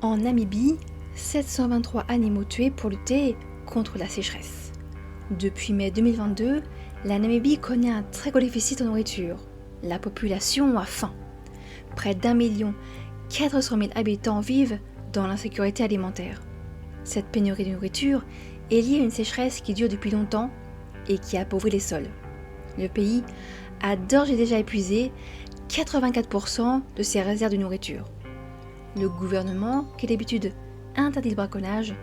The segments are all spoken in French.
En Namibie, 723 animaux tués pour lutter contre la sécheresse. Depuis mai 2022, la Namibie connaît un très gros déficit en nourriture. La population a faim. Près d'1,4 million habitants vivent dans l'insécurité alimentaire. Cette pénurie de nourriture est liée à une sécheresse qui dure depuis longtemps et qui appauvrit les sols. Le pays a d'ores et déjà épuisé 84% de ses réserves de nourriture. Le gouvernement, qui d'habitude interdit le braconnage,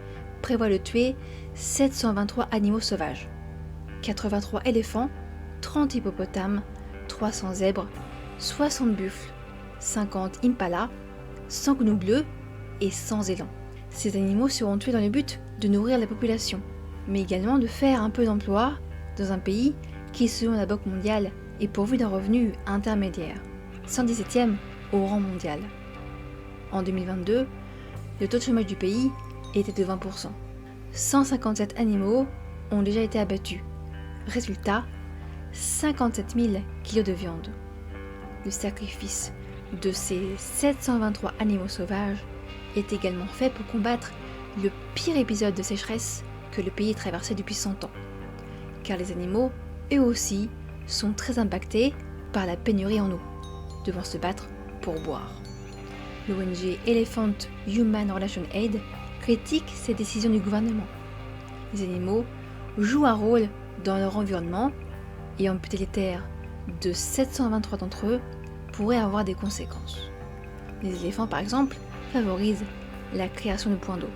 prévoit de tuer 723 animaux sauvages. 83 éléphants, 30 hippopotames, 300 zèbres, 60 buffles, 50 impalas, 100 gnous bleus et 100 élans. Ces animaux seront tués dans le but de nourrir la population, mais également de faire un peu d'emploi dans un pays qui, selon la Banque mondiale, est pourvu d'un revenu intermédiaire, 117e au rang mondial. En 2022, le taux de chômage du pays était de 20%. 157 animaux ont déjà été abattus. Résultat, 57 000 kilos de viande. Le sacrifice de ces 723 animaux sauvages est également fait pour combattre le pire épisode de sécheresse que le pays traversait depuis 100 ans. Car les animaux, eux aussi, sont très impactés par la pénurie en eau, devant se battre pour boire. L'ONG Elephant Human Relations Aid critique ces décisions du gouvernement. Les animaux jouent un rôle dans leur environnement et amputer les terres de 723 d'entre eux pourrait avoir des conséquences. Les éléphants, par exemple, favorisent la création de points d'eau.